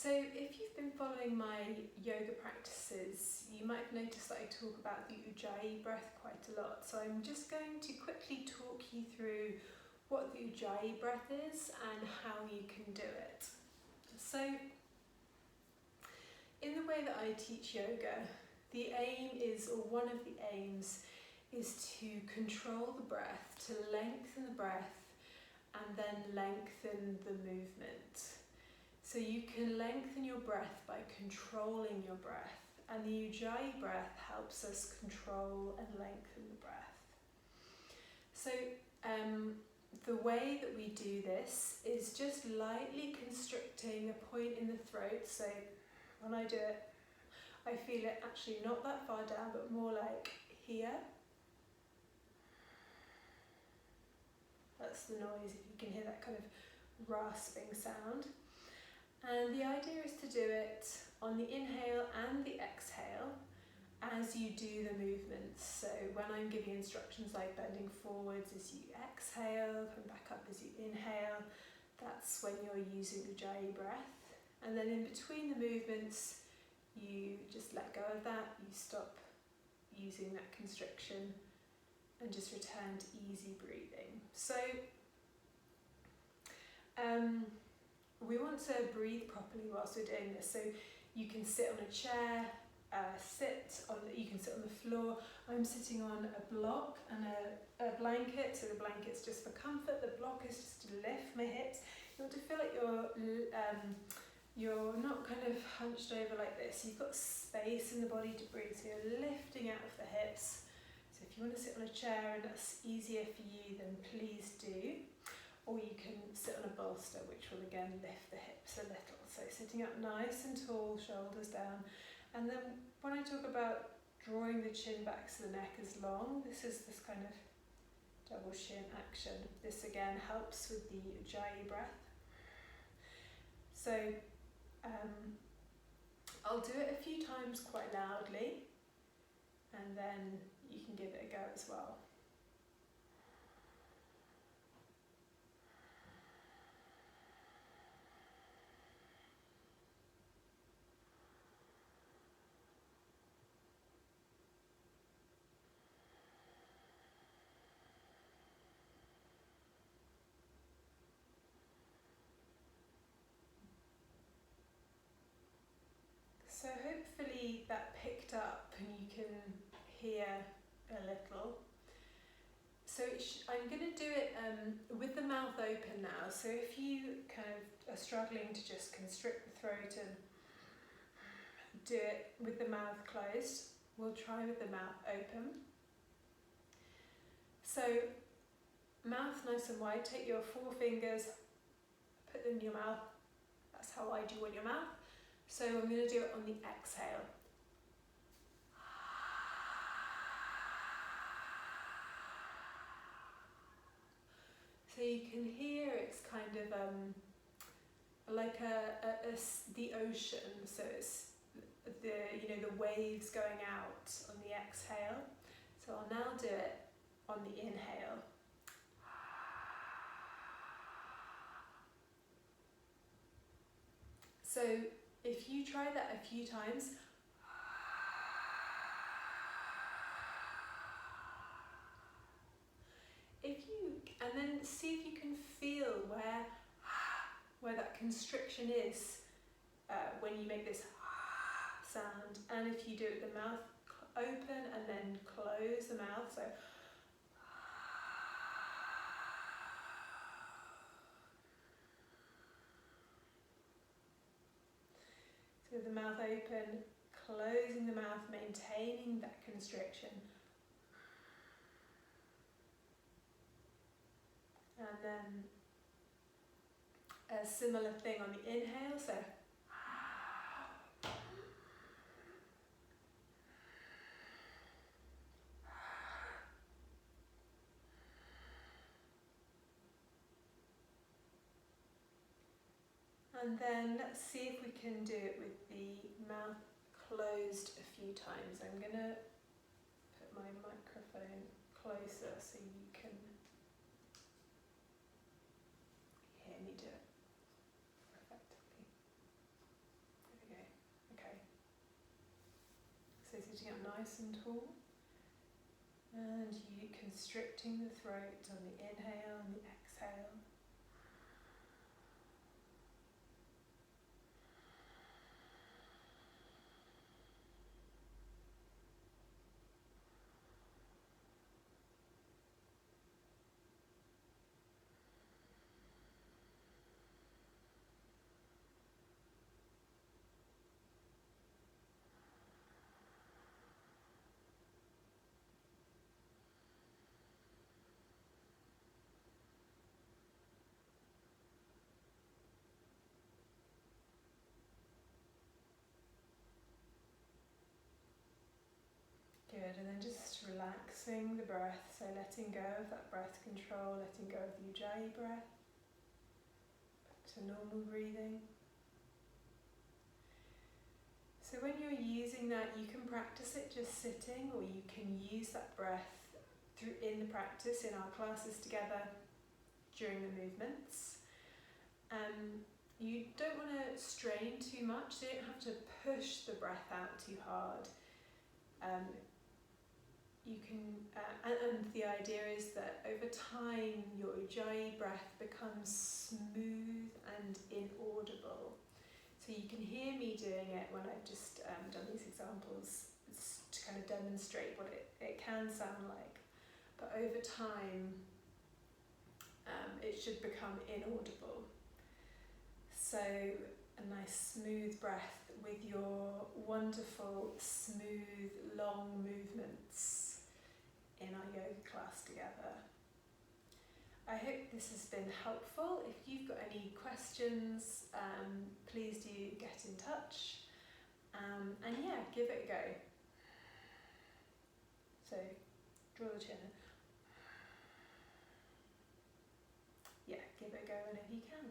So if you've been following my yoga practices, you might have noticed that I talk about the Ujjayi breath quite a lot. So I'm just going to quickly talk you through what the Ujjayi breath is and how you can do it. So in the way that I teach yoga, the aim is, or one of the aims, is to control the breath, to lengthen the breath and then lengthen the movement. So you can lengthen your breath by controlling your breath, and the Ujjayi breath helps us control and lengthen the breath. So the way that we do this is just lightly constricting a point in the throat. So when I do it, I feel it actually not that far down, but more like here. That's the noise, if you can hear that kind of rasping sound. And the idea is to do it on the inhale and the exhale as you do the movements. So when I'm giving instructions like bending forwards as you exhale, coming back up as you inhale, that's when you're using Ujjayi breath. And then in between the movements, you just let go of that, you stop using that constriction and just return to easy breathing. So we want to breathe properly whilst we're doing this. So you can sit on a chair, you can sit on the floor. I'm sitting on a block and a blanket. So the blanket's just for comfort. The block is just to lift my hips. You want to feel like you're not kind of hunched over like this. You've got space in the body to breathe. So you're lifting out of the hips. So if you want to sit on a chair and that's easier for you, then please do. Or you can sit on a bolster, which will again lift the hips a little. So sitting up nice and tall, shoulders down. And then when I talk about drawing the chin back so the neck is long, this is this kind of double chin action. This again helps with the Ujjayi breath. So I'll do it a few times quite loudly, and then you can give it a go as well. So hopefully that picked up and you can hear a little. So I'm going to do it with the mouth open now. So if you kind of are struggling to just constrict the throat and do it with the mouth closed, we'll try with the mouth open. So mouth nice and wide, take your 4 fingers, put them in your mouth. That's how wide you want your mouth. So I'm going to do it on the exhale. So you can hear it's kind of like the ocean. So it's the waves going out on the exhale. So I'll now do it on the inhale. So if you try that a few times, and then see if you can feel where that constriction is when you make this sound. And if you do it with the mouth open and then close the mouth, so with the mouth open, closing the mouth, maintaining that constriction. And then a similar thing on the inhale, so and then let's see if we can do it with the mouth closed a few times. I'm going to put my microphone closer so you can hear me do it effectively. sitting up nice and tall. And you constricting the throat on the inhale and the exhale. Good, and then just relaxing the breath, so letting go of that breath control, letting go of the Ujjayi breath, back to normal breathing. So when you're using that, you can practice it just sitting, or you can use that breath through in the practice in our classes together during the movements. You don't want to strain too much, so you don't have to push the breath out too hard. You can, and the idea is that over time your Ujjayi breath becomes smooth and inaudible. So you can hear me doing it when I've just done these examples to kind of demonstrate what it can sound like. But over time, it should become inaudible. So a nice smooth breath with your wonderful, smooth, long movements in our yoga class together. I hope this has been helpful. If you've got any questions, please do get in touch. And yeah, give it a go. So, draw the chin in. Yeah, give it a go whenever you can.